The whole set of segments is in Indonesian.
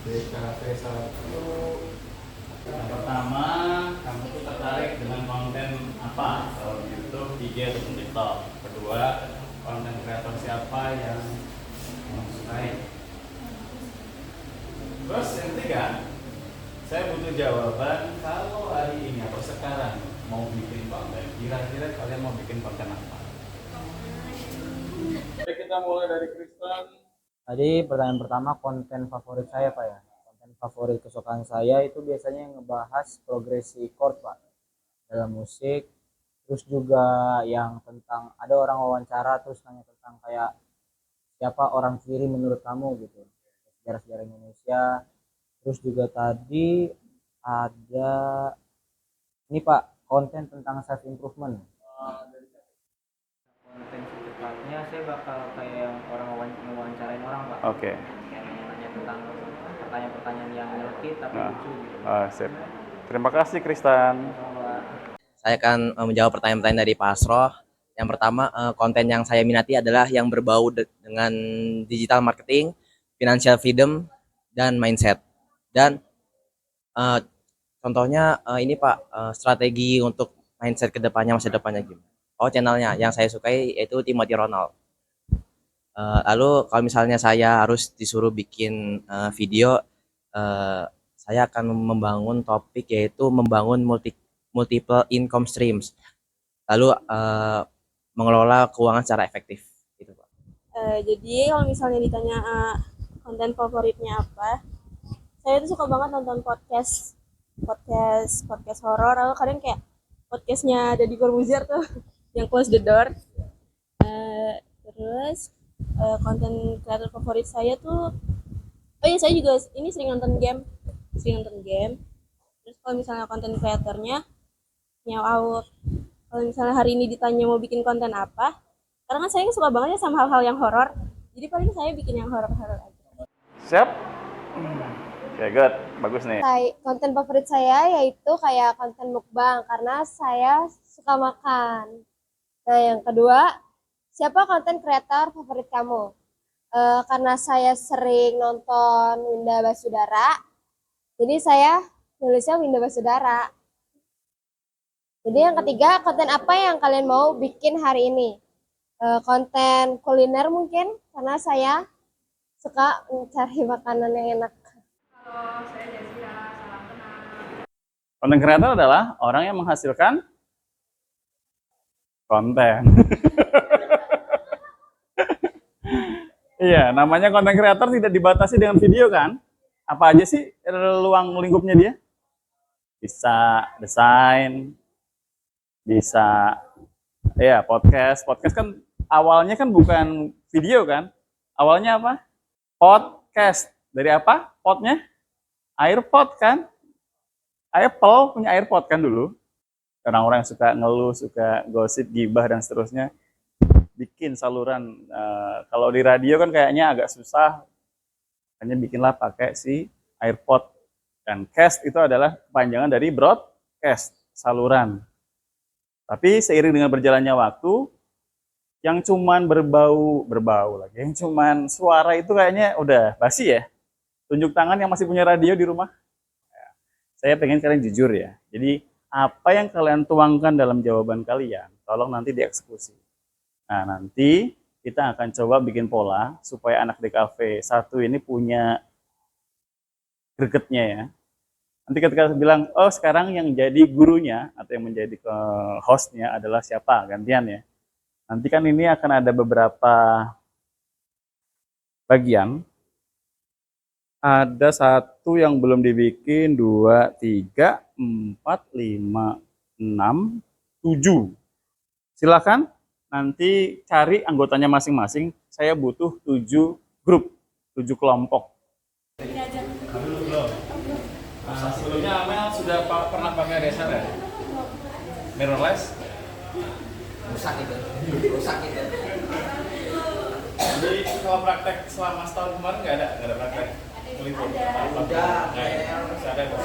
DKV1 yang pertama, kamu tuh tertarik dengan konten apa? Kalau di YouTube, IG, atau TikTok. Kedua, konten kreator siapa yang kamu sukai? Terus yang ketiga, saya butuh jawaban kalau hari ini atau sekarang mau bikin konten. Kira-kira kalian mau bikin konten apa? Oke, kita mulai dari Kristen. Tadi pertanyaan pertama konten favorit saya Pak ya. Konten favorit kesukaan saya itu biasanya ngebahas progresi chord Pak dalam musik. Terus juga yang tentang ada orang wawancara terus nanya tentang kayak siapa orang kiri menurut kamu gitu. Sejarah-sejarah Indonesia. Terus juga tadi ada ini Pak konten tentang self improvement. Konten secepatnya saya bakal kayak yang orang wawancarain orang Pak. Oke. Kayak nanya tentang pertanyaan-pertanyaan yang nyelekit tapi Nah, lucu gitu. sip. Terima kasih Kristan. Saya akan menjawab pertanyaan-pertanyaan dari Pak Asroh. Yang pertama, konten yang saya minati adalah yang berbau dengan digital marketing, financial freedom, dan mindset. Dan contohnya ini Pak, strategi untuk mindset kedepannya, masa depannya gimana. Oh, channelnya yang saya sukai yaitu Timothy Ronald. Lalu kalau misalnya saya harus disuruh bikin video, saya akan membangun topik yaitu membangun multiple income streams. Lalu mengelola keuangan secara efektif gitu Pak. Jadi kalau misalnya ditanya konten favoritnya apa, saya tuh suka banget nonton podcast horor. Lalu kadang kayak podcastnya Deddy Corbuzier tuh yang Close the Door. Terus konten kreator favorit saya tuh, oh iya saya juga ini sering nonton game. Terus kalau misalnya konten kreatornya Nyaw. Kalau misalnya hari ini ditanya mau bikin konten apa, karena kan saya suka banget ya sama hal-hal yang horor, jadi paling saya bikin yang horor-horor aja. Siap? Oke, good. Bagus nih. Konten favorit saya yaitu kayak konten mukbang karena saya suka makan. Nah, yang kedua, siapa konten kreator favorit kamu? Karena saya sering nonton Winda Basudara, jadi saya nulisnya Winda Basudara. Jadi yang ketiga, konten apa yang kalian mau bikin hari ini? Konten kuliner mungkin, karena saya suka mencari makanan yang enak. Halo, saya Jessica, salam kenal. Konten kreator adalah orang yang menghasilkan konten. Iya, namanya konten kreator tidak dibatasi dengan video kan? Apa aja sih ruang lingkupnya dia? Bisa desain, bisa ya podcast. Podcast kan awalnya kan bukan video kan? Awalnya apa? Podcast. Dari apa? Potnya? AirPod kan? Apple punya AirPod kan dulu. Orang-orang yang suka ngeluh, suka gosip, gibah dan seterusnya bikin saluran. Kalau di radio kan kayaknya agak susah. Hanya bikinlah pakai si AirPod. Dan cast itu adalah kepanjangan dari broadcast, saluran. Tapi seiring dengan berjalannya waktu, yang cuman berbau lagi, yang cuman suara itu kayaknya udah basi ya. Tunjuk tangan yang masih punya radio di rumah. Saya pengen kalian jujur ya. Jadi apa yang kalian tuangkan dalam jawaban kalian, tolong nanti dieksekusi. Nah, nanti kita akan coba bikin pola supaya anak DKV 1 ini punya gregetnya ya. Nanti ketika bilang, oh sekarang yang jadi gurunya atau yang menjadi hostnya adalah siapa, gantian ya. Nanti kan ini akan ada beberapa bagian. Ada 1 yang belum dibikin, 2, 3, 4, 5, 6, 7. Silakan nanti cari anggotanya masing-masing. Saya butuh 7 grup, 7 kelompok. Sebelumnya Amel sudah pernah pakai Razer ya? Mirrorless? Rusak itu. Jadi kalau praktek selama setahun kemarin nggak ada praktek meliput? Udah. Masih ada kok.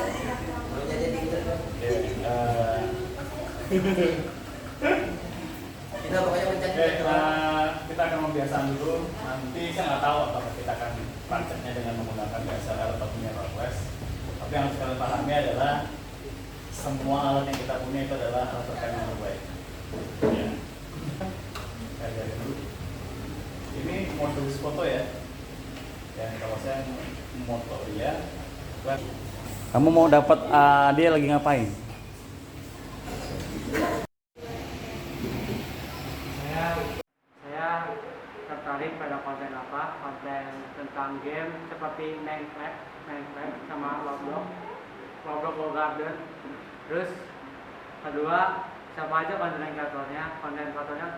Kita pokoknya mencari kita akan membiasakan dulu. Nanti saya nggak tahu apakah kita akan prakteknya dengan menggunakan DSLR atau punya kalian pahami adalah semua alat yang kita punya itu adalah alat rekaman terbaik. Ya. Saya lihat dulu. Ini modus foto ya. Dan kalau saya moto dia, kamu mau dapat dia lagi ngapain? Saya tertarik pada konten apa? Konten tentang game seperti Minecraft sama Roblox Garden. Terus kedua, siapa aja konten kreatornya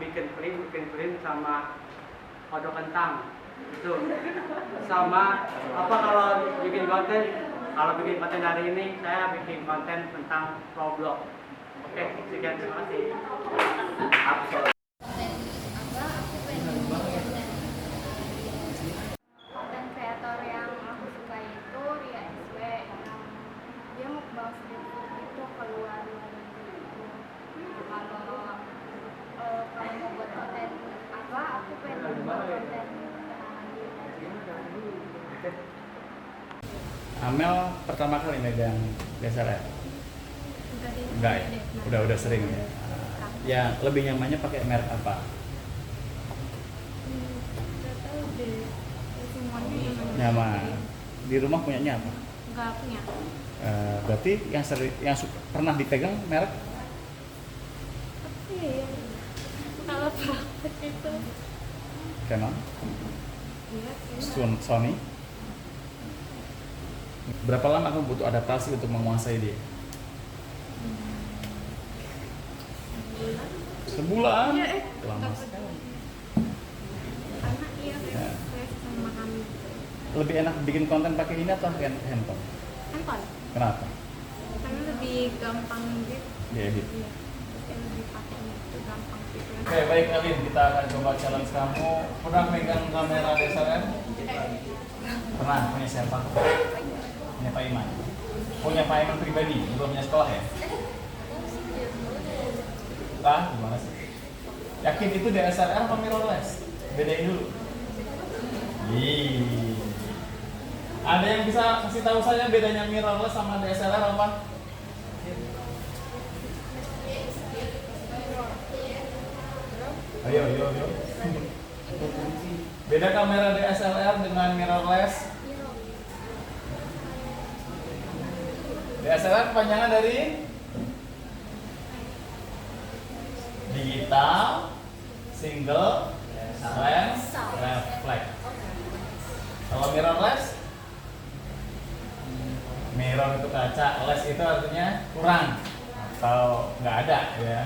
bikin film sama foto kentang itu. Sama apa kalau bikin konten hari ini saya bikin konten tentang Roblox. Oke, sekian, terima kasih. Absolut. Konten kreator yang aku suka itu Ria SW, yang dia mukbang street food itu keluar negeri gitu. Kalau mau buat konten apa, aku pengen buat konten Amel pertama kali megang DSLR? Enggak ya? Udah sering ya? Ya, lebih nyamannya pakai merek apa? Gak tahu deh, semuanya Nyaman. Di rumah punyanya apa? nggak punya. Berarti yang pernah dipegang merek? Apa ya? Kalau praktek itu Canon? ya Sony? Berapa lama kamu butuh adaptasi untuk menguasai dia? Sebulan? Iya, Lama nggak sekali. karena iya Ya. saya sama kami Lebih enak bikin konten pakai ini atau handphone? handphone Kenapa? karena lebih gampang gitu. Diedit. Iya, terus lebih pakai itu gampang gitu. Oke, baik Alin, kita akan coba challenge kamu. Pernah megang kamera DSLR? Pernah, punya siapa? Punya Pak Iman. Punya Pak Iman pribadi, belum punya sekolah ya? Gimana sih? Yakin itu DSLR apa mirrorless? Bedain dulu. Ada yang bisa kasih tahu saya bedanya mirrorless sama DSLR apa? Ayo. Beda kamera DSLR dengan mirrorless. DSLR kepanjangan dari digital single lens reflex. Kalau mirrorless, mirror itu kaca, lens itu artinya kurang atau nggak ada ya.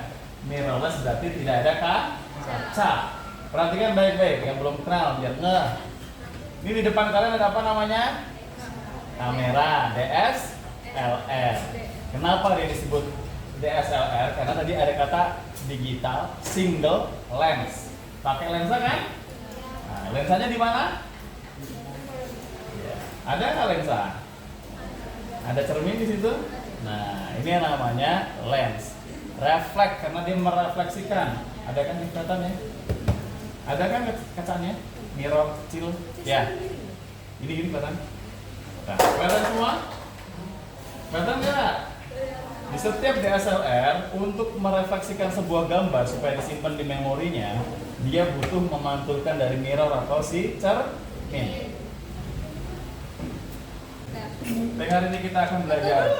Mirrorless berarti tidak ada kaca. Perhatikan baik-baik yang belum kenal biar ngeh. Ini di depan kalian ada apa namanya? Kamera DSLR. Kenapa dia disebut DSLR? Karena tadi ada kata digital single lens. Pakai lensa kan? Nah, lensanya di mana? Ya. Ada nggak lensa? Ada cermin di situ. Nah, ini yang namanya lens. Refleks karena dia merefleksikan. Ada kan kelihatannya? Ada kan kacanya? Mirror kecil. Ya. Ini kelihatan. Nah, kelihatan semua? Kelihatan nggak? Di setiap DSLR untuk merefleksikan sebuah gambar supaya disimpan di memorinya, dia butuh memantulkan dari mirror atau si cermin. Dan hari ini kita akan belajar.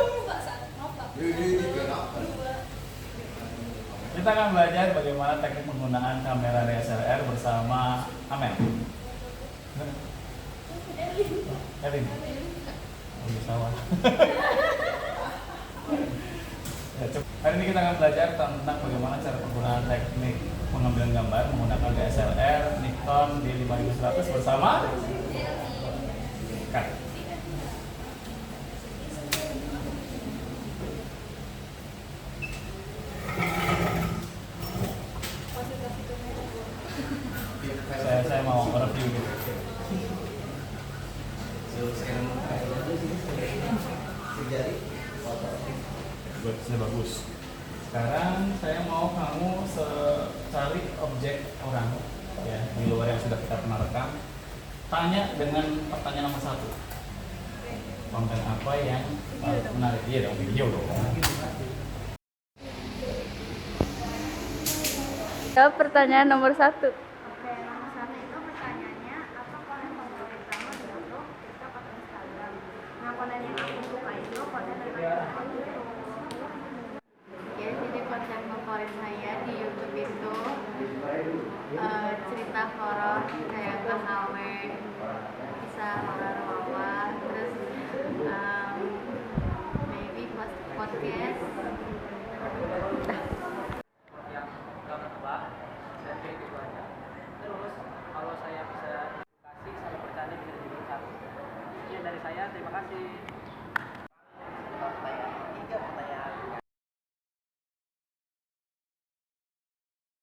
Kita akan belajar bagaimana teknik penggunaan kamera DSLR bersama Amel. Elin. Oh, salah. Hari ini kita akan belajar tentang bagaimana cara penggunaan teknik pengambilan gambar menggunakan DSLR Nikon D5100 bersama Kak. Saya mau review gitu. Sudah bagus. Sekarang saya mau kamu cari objek orang ya di luar yang sudah kita pernah rekam. Tanya dengan pertanyaan nomor 1. konten apa yang menarik? Iya dong, video dong. Jawab pertanyaan nomor 1. Oke, nomor satu itu pertanyaannya, apa konten favorit kamu di YouTube, TikTok, atau Instagram? Nah, konten yang aku suka itu konten dari YouTube. Ya, jadi konten favorit saya di YouTube itu cerita horor kayak KHW, kisah horor Wawa, terus maybe podcast. yang gak menebak dan kayak gitu aja. Terus kalau saya bisa kasih sama bercanda bisa jadi satu. Sekian dari saya, terima kasih.